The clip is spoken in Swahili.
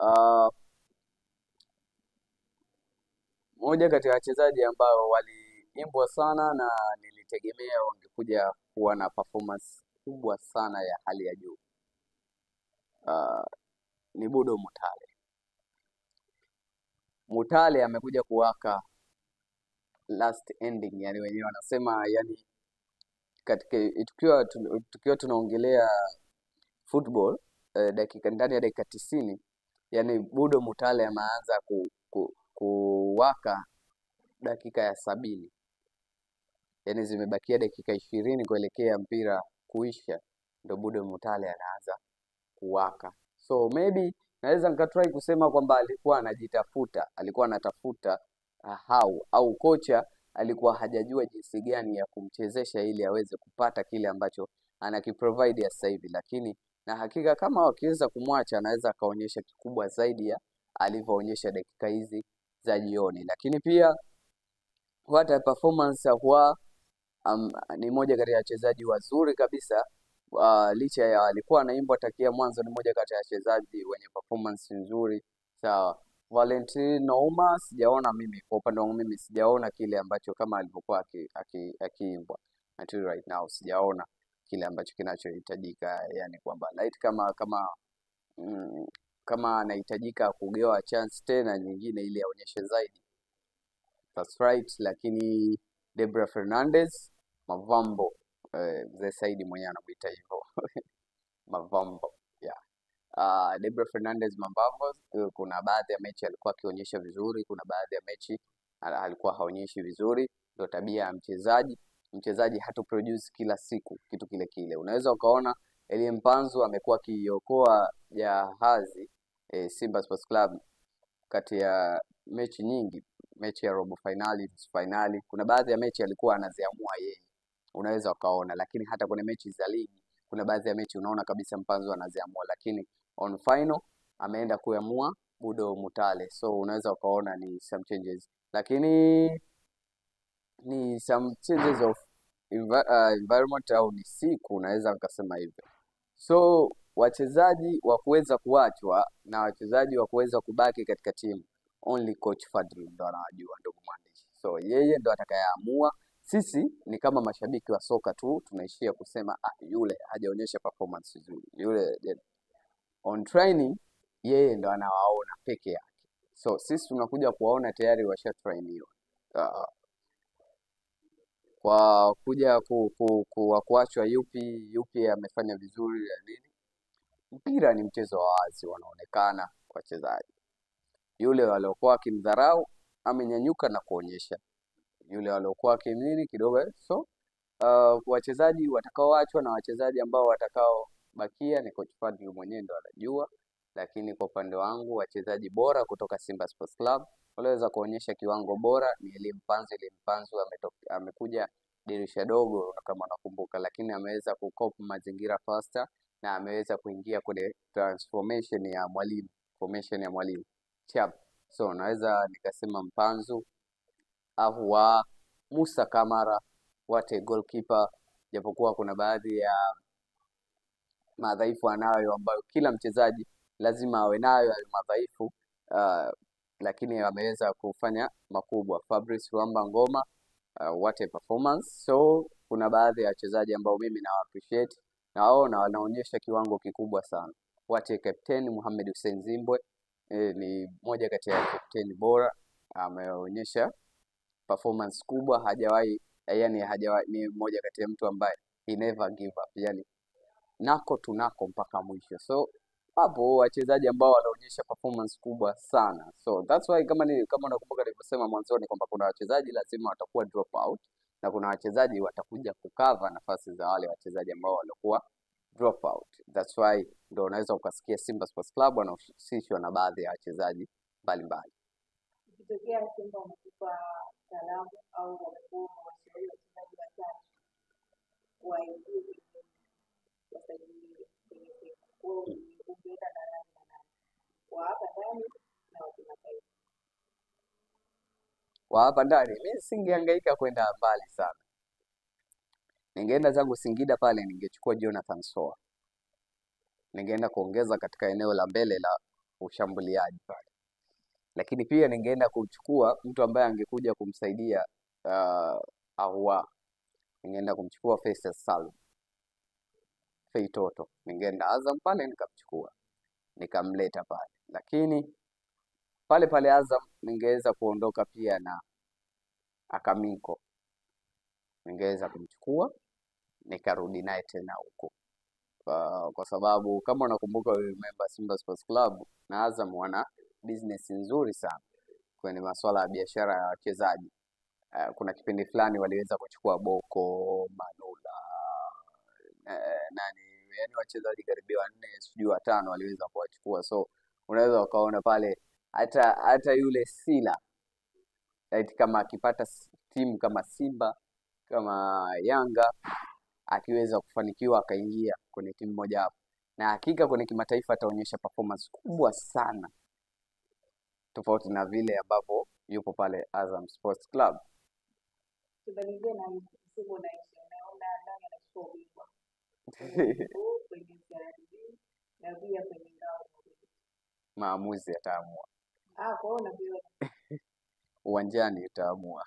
Uh, moja kati ya wachezaji ambao waliimbwa sana na nilitegemea wangekuja kuwa na performance kubwa sana ya hali ya juu ni Budo Mutale. Mutale amekuja kuwaka last ending, yani wenyewe wanasema, yani katika tukiwa tunaongelea football ndani ya dakika 90, yani Budo Mutale ameanza kuwaka dakika ya 70, yani zimebakia dakika 20 kuelekea mpira kuisha, ndo Budo Mutale anaanza kuwaka. So maybe naweza nikatry kusema kwamba alikuwa anajitafuta, alikuwa anatafuta au kocha alikuwa hajajua jinsi gani ya kumchezesha ili aweze kupata kile ambacho anakiprovide sasa hivi, lakini na hakika kama wakiweza kumwacha anaweza akaonyesha kikubwa zaidi ya alivyoonyesha dakika hizi za jioni. Lakini pia what a performance huwa ni moja kati ya wachezaji wazuri kabisa. Licha ya alikuwa anaimbwa takia mwanzo, ni moja kati ya wachezaji wenye performance nzuri. Sawa, Valentino Uma sijaona mimi, kwa upande wangu mimi sijaona kile ambacho kama alivyokuwa akiimbwa. Until right now sijaona kile ambacho kinachohitajika, yani kwamba light kama anahitajika kugewa chance tena nyingine ili aonyeshe zaidi. That's right, lakini Debra Fernandez Mavambo, mzee Saidi mwenyewe anamuita hivyo Mavambo, yeah. Debra Fernandez Mavambo, kuna baadhi ya mechi alikuwa akionyesha vizuri, kuna baadhi ya mechi alikuwa haonyeshi vizuri. Ndio tabia ya mchezaji hatu produce kila siku kitu kile kile. Unaweza ukaona Elie Mpanzu amekuwa akiokoa Jahazi Simba Sports Club kati ya mechi nyingi, mechi ya robo finali, kuna baadhi ya mechi alikuwa anaziamua yeye, unaweza ukaona. Lakini hata kwenye mechi za ligi kuna baadhi ya mechi unaona kabisa Mpanzu anaziamua, lakini on final ameenda kuamua Budo Mutale. So unaweza ukaona ni some changes, lakini ni some changes of environment au ni siku, unaweza ukasema hivyo. So wachezaji wa kuweza kuachwa na wachezaji wa kuweza kubaki katika timu, only coach Fadlu ndo anawajua, ndugu mwandishi. So yeye ndo atakayeamua. Sisi ni kama mashabiki wa soka tu tunaishia kusema yule hajaonyesha performance nzuri, yule on training yeye ndo anawaona peke yake. So sisi tunakuja kuwaona tayari washatrainiwa. Kwa kuja kuachwa yupi amefanya vizuri ya nini. Mpira ni mchezo wa wazi, wanaonekana wachezaji. Yule waliokuwa kimdharau amenyanyuka na kuonyesha, yule waliokuwa kimnini kidogo. So wachezaji watakaoachwa na wachezaji ambao watakaobakia ni coach Fadlu mwenyewe ndo anajua. Lakini kwa upande wangu wachezaji bora kutoka Simba Sports Club waliweza kuonyesha kiwango bora ni Elie Mpanzu. Elie Mpanzu amekuja dirisha dogo kama unakumbuka, lakini ameweza kukopa mazingira faster na ameweza kuingia kwenye formation ya mwalimu chap. So naweza nikasema Mpanzu au Musa Kamara wate goalkeeper, japokuwa kuna baadhi ya madhaifu anayo ambayo kila mchezaji lazima awe nayo hayo madhaifu, lakini ameweza kufanya makubwa. Fabrice Ruamba Ngoma, what a performance. So kuna baadhi ya wachezaji ambao mimi na appreciate na wanaonyesha kiwango kikubwa sana. What a captain Mohamed Hussein Zimbwe, ni moja kati ya captain bora, ameonyesha performance kubwa, ni moja kati ya mtu ambaye he never give up, yani nako tunako mpaka mwisho. So hapo wachezaji ambao wanaonyesha performance kubwa sana. So that's why kama unakumbuka nilivyosema mwanzoni kwamba kuna wachezaji lazima watakuwa drop out na kuna wachezaji watakuja kukava nafasi za wale wachezaji ambao walikuwa drop out. That's why ndio unaweza ukasikia Simba Sports Club wanahusishwa na baadhi ya wachezaji mbalimbali. Ikitokea Simba wamekupa salamu au wamekuwa washauri wachezaji watatu waingie wasajili ungeenda na nani wa hapa ndani na wa kimataifa? Wa hapa ndani mimi singehangaika kwenda mbali sana, ningeenda zangu Singida pale, ningechukua Jonathan Soa, ningeenda kuongeza katika eneo la mbele la ushambuliaji pale. Lakini pia ningeenda kumchukua mtu ambaye angekuja kumsaidia Ahoua. Ningeenda kumchukua Festus Salum, Fei Toto. Ningeenda Azam pale nikamchukua, nikamleta pale. Lakini pale pale Azam ningeweza kuondoka pia na Akaminko. Ningeweza kumchukua nikarudi naye tena huko. Kwa sababu kama unakumbuka, remember Simba Sports Club na Azam wana business nzuri sana kwenye masuala ya biashara ya wachezaji. Kuna kipindi fulani waliweza kuchukua Boko, Manula, yani wachezaji karibia 4 sijui 5 waliweza kuwachukua. So unaweza ukaona pale hata yule Sila kama akipata timu kama Simba, kama Yanga, akiweza kufanikiwa akaingia kwenye timu moja hapo, na hakika kwenye kimataifa ataonyesha performance kubwa sana, tofauti na vile ambavyo yupo pale Azam Sports Club. Tubalizie na msimu unaisha, naona nani anachukua ubingwa kwenye CRDB na pia kwenye ngao. Maamuzi yataamua. Kwa hiyo unaviona uwanjani itaamua.